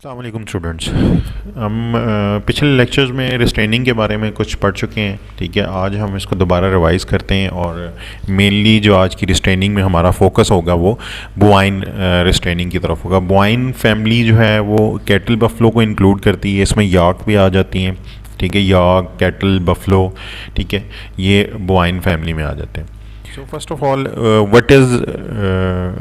अस्सलाम वालेकुम स्टूडेंट्स। हम पिछले लेक्चर्स में रिस्ट्रेनिंग के बारे में कुछ पढ़ चुके हैं। ठीक है, आज हम इसको दोबारा रिवाइज़ करते हैं और मेनली जो आज की रिस्ट्रेनिंग में हमारा फोकस होगा वो बोवाइन रिस्ट्रेनिंग की तरफ होगा। बोवाइन फैमिली जो है वो कैटल बफलो को इंक्लूड करती है, इसमें याक भी आ जाती हैं। ठीक है, याक, कैटल, बफलो, ठीक है, ये बोवाइन फैमिली में आ जाते हैं। So first of all, what is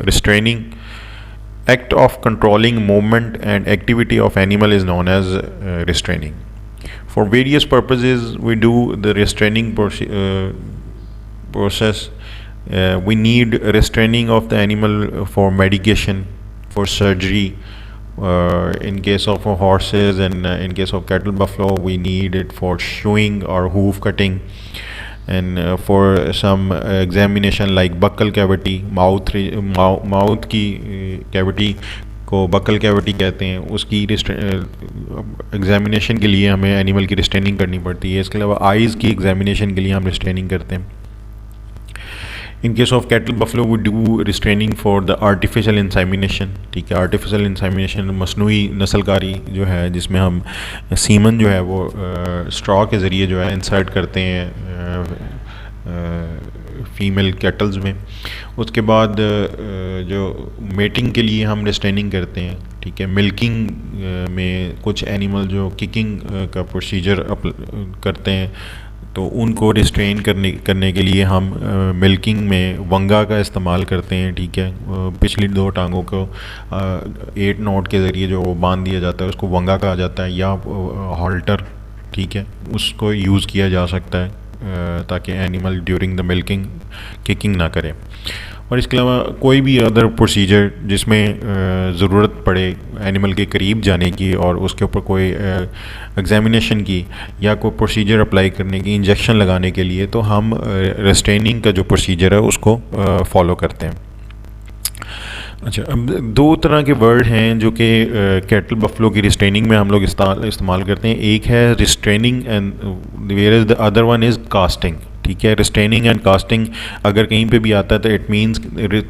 restraining? Act of controlling movement and activity of animal is known as restraining. For various purposes we do the restraining process. We need restraining of the animal for medication, for surgery, in case of horses, and in case of cattle, buffalo, we need it for shoeing or hoof cutting, and for some examination like buccal cavity, mouth की cavity को buccal cavity कहते हैं, उसकी examination के लिए हमें animal की restraining करनी पड़ती है। इसके अलावा आइज़ की एग्जामिनेशन के लिए हम रिस्ट्रेनिंग करते हैं। In case of cattle buffalo we do restraining for the artificial insemination. ठीक है, आर्टिफिशियल इंसाइमिनेशन मसनूई नस्लकारी जो है, जिसमें हम सीमन जो है वो स्ट्रॉ के ज़रिए जो है इंसर्ट करते हैं फीमेल कैटल्स में। उसके बाद जो मेटिंग के लिए हम रिस्ट्रेनिंग करते हैं। ठीक है, मिल्किंग में कुछ एनिमल जो किकिंग का प्रोसीजर करते हैं तो उनको रिस्ट्रेन करने के लिए हम मिल्किंग में वंगा का इस्तेमाल करते हैं। ठीक है, पिछली दो टांगों को 8 नॉट के ज़रिए जो बांध दिया जाता है उसको वंगा कहा जाता है, या हॉल्टर। ठीक है, उसको यूज़ किया जा सकता है ताकि animal during the milking kicking ना करे। और इसके अलावा कोई भी अदर प्रोसीजर जिसमें ज़रूरत पड़े एनिमल के करीब जाने की और उसके ऊपर कोई एग्जामिनेशन की या कोई प्रोसीजर अप्लाई करने की, इंजेक्शन लगाने के लिए, तो हम रिस्ट्रेनिंग का जो प्रोसीजर है उसको फॉलो करते हैं। अच्छा, अब दो तरह के वर्ड हैं जो कि कैटल बफलो की रिस्ट्रेनिंग में हम लोग इस्तेमाल करते हैं। एक है restraining and where is the other one is casting. ठीक है, रिस्ट्रेनिंग एंड कास्टिंग अगर कहीं पे भी आता है तो it means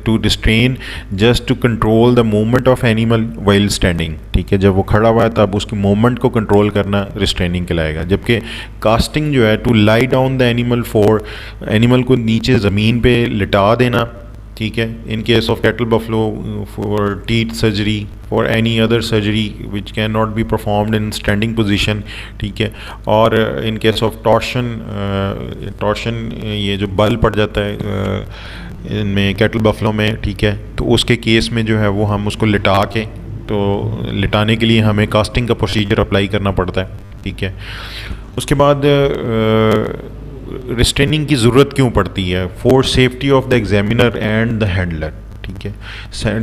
to restrain just to control the movement of animal while standing. ठीक है, जब वो खड़ा हुआ है तब उसकी मूवमेंट को कंट्रोल करना रिस्ट्रेनिंग कहलाएगा। जबकि कास्टिंग जो है to lie down the animal for, animal को नीचे ज़मीन पे लिटा देना। ठीक है, in case of cattle buffalo for teeth surgery, for any other surgery which can not be performed in standing position. ठीक है, और इन केस ऑफ टॉर्शन ये जो बल पड़ जाता है इनमें कैटल बफलो में, ठीक है, तो उसके केस में जो है वो हम उसको लिटा के, तो लिटाने के लिए हमें कास्टिंग का प्रोसीजर अप्लाई करना पड़ता है। ठीक है, उसके बाद रिस्ट्रेनिंग की ज़रूरत क्यों पड़ती है? For safety of the examiner and the handler. ठीक है,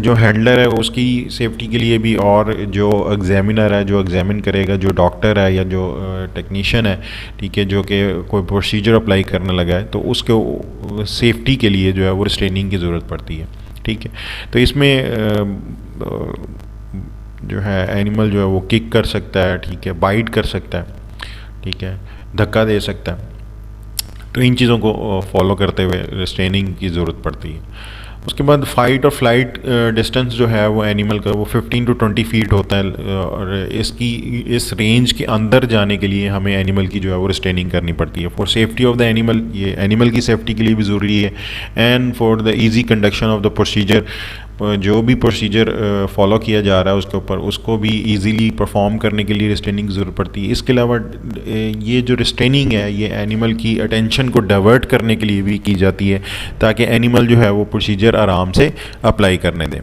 जो हैंडलर है उसकी सेफ्टी के लिए भी, और जो एग्जामिनर है, जो एग्जामिन करेगा, जो डॉक्टर है या जो टेक्नीशियन है, ठीक है, जो कि कोई प्रोसीजर अप्लाई करने लगा है, तो उसके सेफ्टी के लिए जो है वो रिस्ट्रेनिंग की ज़रूरत पड़ती है। ठीक है, तो इसमें जो है एनिमल जो है वो किक कर सकता है, ठीक है, बाइट कर सकता है, ठीक है, धक्का दे सकता है। तो इन चीज़ों को फॉलो करते हुए रिस्ट्रेनिंग की ज़रूरत पड़ती है। उसके बाद फ़ाइट और फ्लाइट डिस्टेंस जो है वो एनिमल का वो 15 to 20 फीट होता है, और इस रेंज के अंदर जाने के लिए हमें एनिमल की जो है वो रिस्ट्रेनिंग करनी पड़ती है। For safety of the animal, ये एनिमल की सेफ्टी के लिए भी ज़रूरी है, and for the easy conduction of the procedure, जो भी प्रोसीजर फॉलो किया जा रहा है उसके ऊपर, उसको भी इजीली परफॉर्म करने के लिए रिस्ट्रेनिंग की ज़रूरत पड़ती है। इसके अलावा ये जो रिस्ट्रेनिंग है ये एनिमल की अटेंशन को डाइवर्ट करने के लिए भी की जाती है, ताकि एनिमल जो है वो प्रोसीजर आराम से अप्लाई करने दें।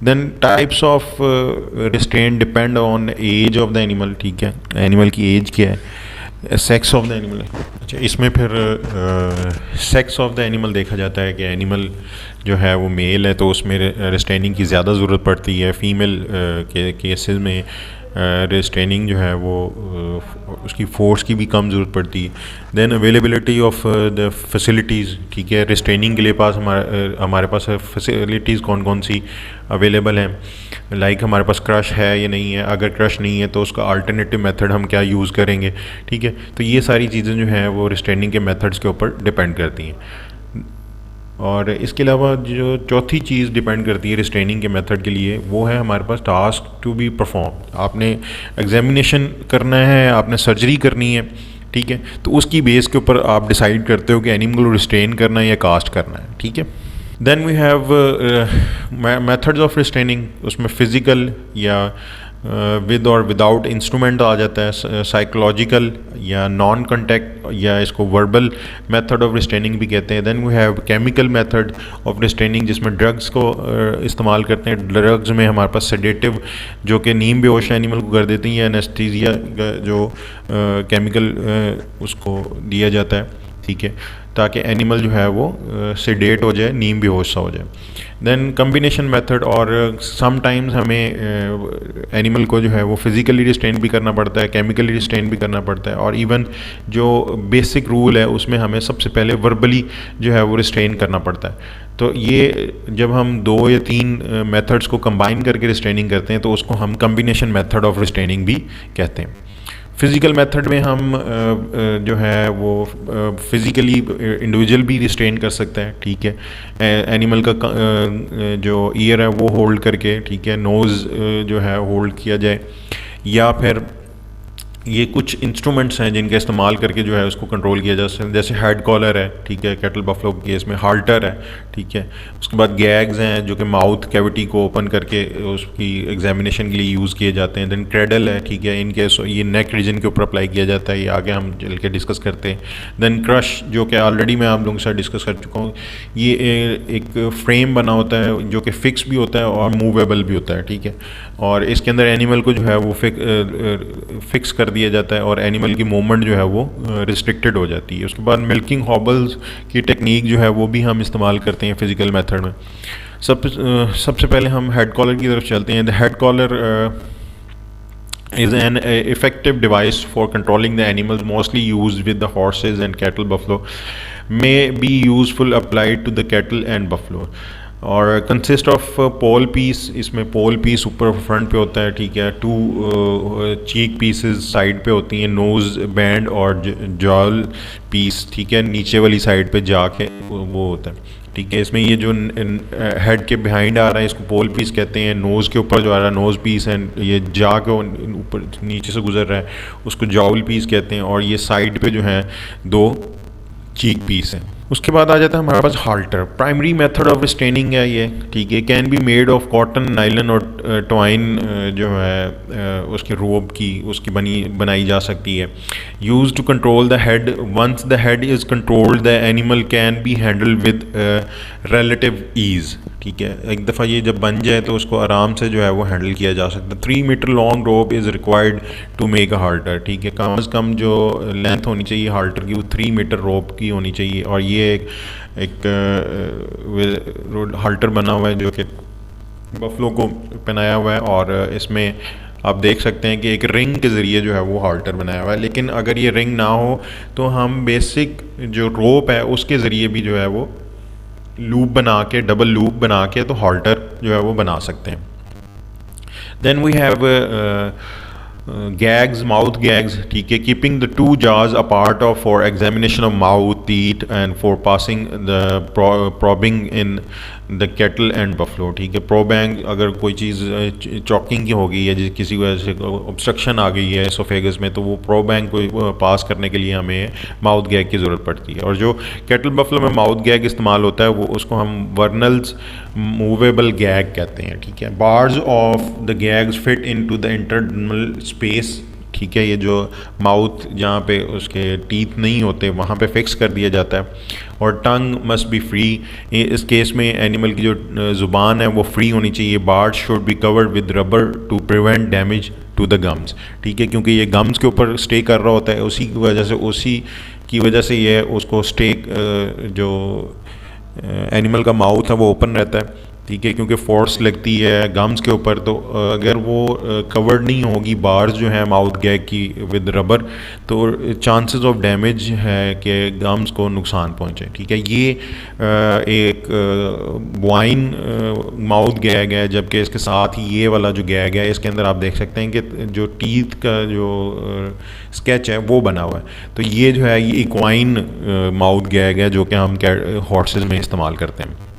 Then types of restrain depend on age of the animal. ठीक है, एनिमल की एज क्या है, सेक्स ऑफ द एनिमल। अच्छा, इसमें फिर सेक्स ऑफ द एनिमल देखा जाता है कि एनिमल जो है वो मेल है तो उसमें रिस्ट्रेनिंग की ज़्यादा ज़रूरत पड़ती है। फीमेल के केसेस में रिस्ट्रेनिंग जो है वो उसकी फोर्स की भी कम ज़रूरत पड़ती है। Then availability of the facilities. ठीक है, रिस्ट्रेनिंग के लिए हमारे पास फैसिलिटीज़ कौन कौन सी अवेलेबल हैं, लाइक हमारे पास क्रश है या नहीं है, अगर क्रश नहीं है तो उसका अल्टरनेटिव मेथड हम क्या यूज़ करेंगे। ठीक है, तो ये सारी चीज़ें जो हैं वो रिस्ट्रेनिंग के मेथड्स के ऊपर डिपेंड करती हैं। और इसके अलावा जो चौथी चीज़ डिपेंड करती है रिस्ट्रेनिंग के मेथड के लिए, वो है हमारे पास टास्क टू बी परफॉर्म। आपने एग्जामिनेशन करना है, आपने सर्जरी करनी है, ठीक है, तो उसकी बेस के ऊपर आप डिसाइड करते हो कि एनिमल को रिस्ट्रेन करना है या कास्ट करना है, ठीक है। Then we have methods of restraining, उसमें फ़िज़िकल या विद और विदाउट इंस्ट्रूमेंट आ जाता है, साइकोलॉजिकल या नॉन कॉन्टैक्ट, या इसको वर्बल मेथड ऑफ रिस्ट्रेनिंग भी कहते हैं। Then we have chemical method of restraining, जिसमें ड्रग्स को इस्तेमाल करते हैं। ड्रग्स में हमारे पास सेडेटिव जो कि नीम बेहोश एनिमल को कर देती हैं, या एनेस्थीसिया जो केमिकल उसको दिया जाता है, ठीक है, ताकि एनिमल जो है वो सेडेट हो जाए, नीम बेहोश सा हो जाए। देन कम्बिनेशन मेथड, और समटाइम्स हमें एनिमल को जो है वो फिज़िकली रिस्ट्रेन भी करना पड़ता है, केमिकली रिस्ट्रेन भी करना पड़ता है, और इवन जो बेसिक रूल है उसमें हमें सबसे पहले वर्बली जो है वो रिस्ट्रेन करना पड़ता है। तो ये जब हम 2 या 3 मेथड्स को कंबाइन करके रिस्ट्रेनिंग करते हैं तो उसको हम कम्बिनेशन मेथड ऑफ रिस्ट्रेनिंग भी कहते हैं। फ़िज़िकल मेथड में हम जो है वो फ़िज़िकली इंडिविजुअल भी रिस्ट्रेन कर सकते हैं, ठीक है, एनिमल का जो ईयर है वो होल्ड करके, ठीक है, नोज़ जो है होल्ड किया जाए, या फिर ये कुछ इंस्ट्रूमेंट्स हैं जिनका इस्तेमाल करके जो है उसको कंट्रोल किया जा सकता है, जैसे हेड कॉलर है, ठीक है, कैटल बफलो के केस में हाल्टर है, ठीक है। उसके बाद गैग्स हैं जो कि माउथ कैविटी को ओपन करके उसकी एग्जामिनेशन के लिए यूज़ किए जाते हैं। देन क्रेडल है, ठीक है, इनके ये नेक रीजन के ऊपर अप्लाई किया जाता है, ये आगे हम चल के डिस्कस करते हैं। देन क्रश, जो कि ऑलरेडी मैं आप लोगों के साथ डिस्कस कर चुका हूँ, ये एक फ्रेम बना होता है जो कि फिक्स भी होता है और मूवेबल भी होता है, ठीक है, और इसके अंदर एनिमल को जो है वो फिक्स कर दिया जाता है और एनिमल की मूवमेंट जो है वो रिस्ट्रिक्टेड हो जाती है। उसके बाद मिल्किंग हॉबल्स की टेक्निक जो है वो भी हम इस्तेमाल करते हैं फिज़िकल मेथड में। सबसे पहले हम हेड कॉलर की तरफ चलते हैं। The head collar is an effective device for controlling the animals, mostly used with the horses and cattle. Buffalo may be useful applied to the cattle and buffalo, और consist of pole piece. इसमें पोल piece ऊपर front पे होता है, ठीक है, 2 चीक pieces side पे होती हैं, नोज़ बैंड और जॉल पीस, ठीक है, नीचे वाली साइड पे जाके वो होता है, ठीक है। इसमें ये जो हेड के बिहाइंड आ रहा है इसको पोल पीस कहते हैं, नोज़ के ऊपर जो आ रहा है नोज़ पीस है, ये जा के ऊपर नीचे से गुजर रहा है उसको जॉल पीस कहते हैं, और ये साइड पे जो है 2 चीक पीस हैं। उसके बाद आ जाता है हमारे पास हाल्टर। प्राइमरी मेथड ऑफ रिस्ट्रेनिंग है ये, ठीक है, can be made of cotton, nylon और ट्वाइन जो है उसके रोब की उसकी बनाई जा सकती है। Use to control the head. Once the head is controlled the animal can be handle with relative ease, ठीक है। एक दफ़ा ये जब बन जाए तो उसको आराम से जो है वो हैंडल किया जा सकता है। 3 meter long rope is required to make a halter, ठीक है, कम अज़ कम जो लेंथ होनी चाहिए हाल्टर की वो 3 मीटर रोप की होनी चाहिए। और ये एक हाल्टर बना हुआ है जो कि बफलो को पहनाया हुआ है, और इसमें आप देख सकते हैं कि एक रिंग के ज़रिए जो है वो हाल्टर बनाया हुआ है। लेकिन अगर ये रिंग ना हो तो हम बेसिक जो रोप है उसके ज़रिए भी जो है वो लूप बना के, डबल लूप बना के तो हाल्टर जो है वो बना सकते हैं। Then we have gags, mouth gags, ठीक है, keeping the 2 jaws apart off for examination of mouth, teeth and for passing the probing in the cattle and buffalo, ठीक है। प्रोबैंग, अगर कोई चीज़ चॉकिंग की हो गई है, किसी वजह से ऑब्स्ट्रक्शन आ गई है एसोफेगस में, तो वो प्रोबैंग को पास करने के लिए हमें माउथ गैग की ज़रूरत पड़ती है। और जो कैटल बफलो में माउथ गैग इस्तेमाल होता है वो उसको हम वर्नल्स मूवेबल गैग कहते हैं, ठीक है। Bars of the gags fit into the internal space, ठीक है, ये जो माउथ जहाँ पे उसके टीथ नहीं होते वहाँ पे फिक्स कर दिया जाता है। और टंग मस्ट बी फ्री। इस केस में एनिमल की जो ज़ुबान है वो फ्री होनी चाहिए। Bar should be covered with rubber to prevent damage to the gums, ठीक है, क्योंकि ये गम्स के ऊपर स्टे कर रहा होता है, उसी की वजह से ये उसको स्टे जो एनिमल का माउथ है वो ओपन रहता है, ठीक है, क्योंकि फोर्स लगती है गम्स के ऊपर, तो अगर वो कवर्ड नहीं होगी बार्स जो है माउथ गैग की विद रबर, तो चांसेस ऑफ डैमेज है कि गम्स को नुकसान पहुंचे। ठीक है, ये एक वाइन माउथ गैग है, जबकि इसके साथ ही ये वाला जो गैग है इसके अंदर आप देख सकते हैं कि जो टीथ का जो स्केच है वो बना हुआ है। तो ये जो है ये इक्वाइन माउथ गैग है जो कि हम हॉर्सेस में इस्तेमाल करते हैं।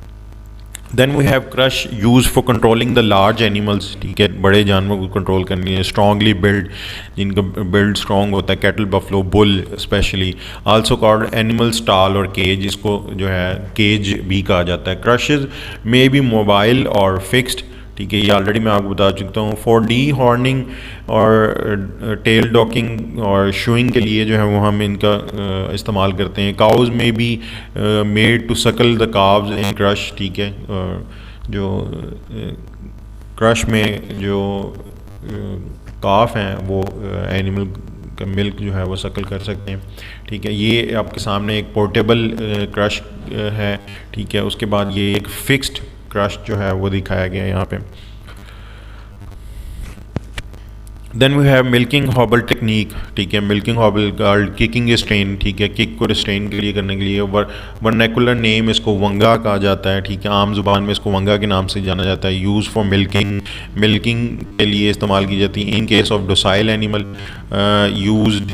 Then we have crush use for controlling the large animals. ठीक है, बड़े जानवरों को कंट्रोल करने के लिए, स्ट्रांगली बिल्ड, जिनका बिल्ड स्ट्रॉन्ग होता है, cattle, buffalo, bull specially, also called animal stall और केज, इसको जो है केज भी कहा जाता है। क्रशेज मे बी मोबाइल और फिक्स्ड। ठीक है, ये ऑलरेडी मैं आपको बता चुका हूँ। फॉर डी हॉर्निंग और टेल डॉकिंग और शूइंग के लिए जो है वो हम इनका इस्तेमाल करते हैं। काउज में भी मेड टू सकल द काव्स इन क्रश। ठीक है, जो क्रश में जो काफ हैं वो एनिमल का मिल्क जो है वो सकल कर सकते हैं। ठीक है, ये आपके सामने एक पोर्टेबल क्रश है। ठीक है, उसके बाद ये एक फिक्स्ड क्रश जो है वो दिखाया गया है यहाँ पे। Then we have milking hobble technique. ठीक है, milking hobble called kicking strain. ठीक है, किक को रिस्ट्रेन के लिए करने के लिए वर्नैकुलर नेम इसको वंगा कहा जाता है। ठीक है, आम जुबान में इसको वंगा के नाम से जाना जाता है। यूज़ फॉर मिल्किंग के लिए इस्तेमाल की जाती है। In case of docile animal used,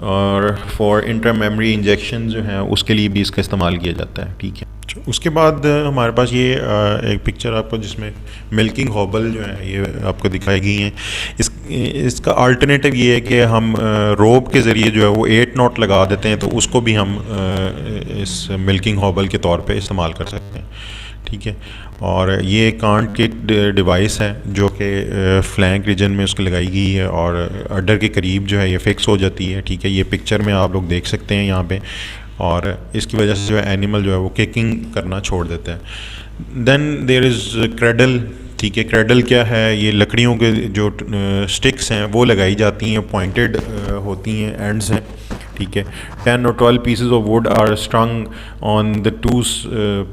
और फॉर इंटर मेमरी इंजेक्शन जो है उसके लिए भी इसका इस्तेमाल किया जाता है। ठीक है, उसके बाद हमारे पास ये एक पिक्चर आपको जिसमें मिल्किंग हॉबल जो है ये आपको दिखाई गई हैं। इसका अल्टरनेटिव ये है कि हम रोप के ज़रिए जो है वो 8 नॉट लगा देते हैं, तो उसको भी हम इस मिल्किंग हॉबल के तौर पे इस्तेमाल कर सकते हैं। ठीक है, और ये कांट किक डिवाइस है जो कि फ्लैंक रीजन में उसको लगाई गई है और अडर के करीब जो है ये फिक्स हो जाती है। ठीक है, ये पिक्चर में आप लोग देख सकते हैं यहाँ पे, और इसकी वजह से जो है एनिमल जो है वो किकिंग करना छोड़ देता है। Then there is cradle. ठीक है, क्रेडल क्या है? ये लकड़ियों के जो स्टिक्स हैं वो लगाई जाती हैं, पॉइंटेड होती हैं, एंड्स हैं। ठीक है, 10 और 12 pieces of wood are strung on the two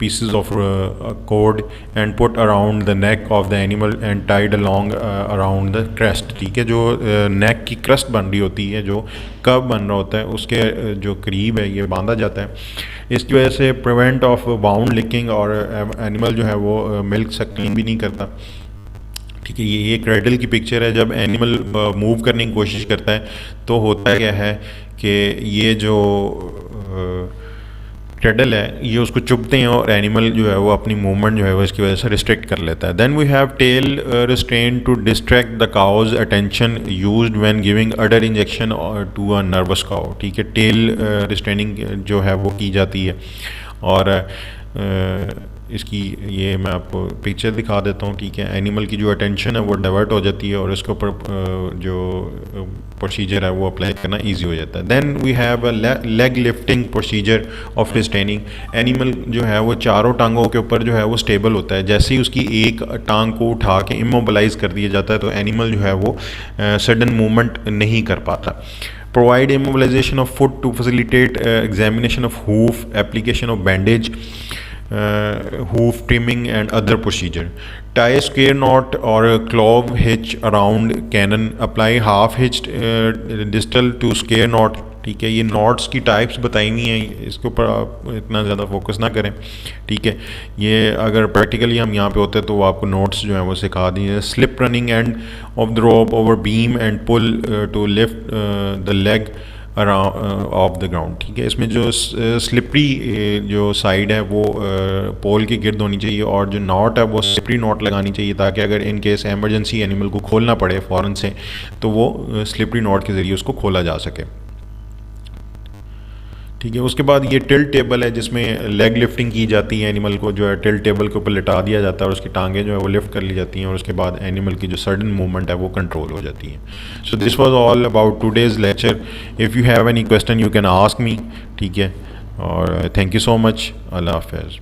pieces of cord and put around the neck of the animal and tied along around the crest। ठीक है, जो नेक की क्रस्ट बन रही होती है, जो कब बन रहा होता है उसके जो करीब है ये बांधा जाता है। इसकी वजह से प्रिवेंट ऑफ बाउंड लिकिंग, और एनिमल जो है वो मिल्क सक्लिंग भी नहीं करता। ठीक है, ये क्रेडल की पिक्चर है। जब एनिमल मूव करने की कोशिश करता है तो होता क्या है कि ये जो क्रेडल है ये उसको चुभते हैं और एनिमल जो है वो अपनी मूवमेंट जो है वो इसकी वजह से रिस्ट्रिक्ट कर लेता है। Then we have tail restrain to distract the cow's attention used when giving udder injection to a nervous cow. ठीक है, टेल रिस्ट्रेनिंग जो है वो की जाती है, और इसकी ये मैं आपको पिक्चर दिखा देता हूँ। ठीक है, एनिमल की जो अटेंशन है वो डाइवर्ट हो जाती है और इसके ऊपर जो प्रोसीजर है वो अप्लाई करना इजी हो जाता है। Then we have a leg lifting procedure of restraining. Animal जो है वो चारों टांगों के ऊपर जो है वो स्टेबल होता है। जैसे ही उसकी एक टांग को उठा के इमोबलाइज कर दिया जाता है तो एनिमल जो है वो सडन मूवमेंट नहीं कर पाता। Provide immobilization of foot to facilitate examination of hoof, application of bandage, hoof trimming and other procedure. Tie a square knot or a clove hitch around cannon. Apply half hitched distal to square knot. ठीक है, ये knots की types बताई हुई हैं, इसके ऊपर आप इतना ज़्यादा फोकस ना करें। ठीक है, ये अगर प्रैक्टिकली हम यहाँ पे होते हैं तो वो आपको नोट्स जो हैं वो सिखा दिए। Slip running end of the rope over beam and pull to lift the leg off the ground. ठीक है, इसमें जो स्लिपरी जो साइड है वो पोल के गिर्द होनी चाहिए, और जो नॉट है वो स्लिपरी नॉट लगानी चाहिए, ताकि अगर इन केस एमरजेंसी एनिमल को खोलना पड़े फ़ौरन से तो वो स्लिपरी नॉट के ज़रिए उसको खोला जा सके। ठीक है, उसके बाद ये टिल्ट टेबल है जिसमें लेग लिफ्टिंग की जाती है। एनिमल को जो है टिल्ट टेबल के ऊपर लिटा दिया जाता है और उसकी टांगें जो है वो लिफ्ट कर ली जाती हैं, और उसके बाद एनिमल की जो सडन मूवमेंट है वो कंट्रोल हो जाती है। So this was all about today's lecture. If you have any question you can ask me. ठीक है, और थैंक यू सो मच। अल्लाह हाफ़िज़।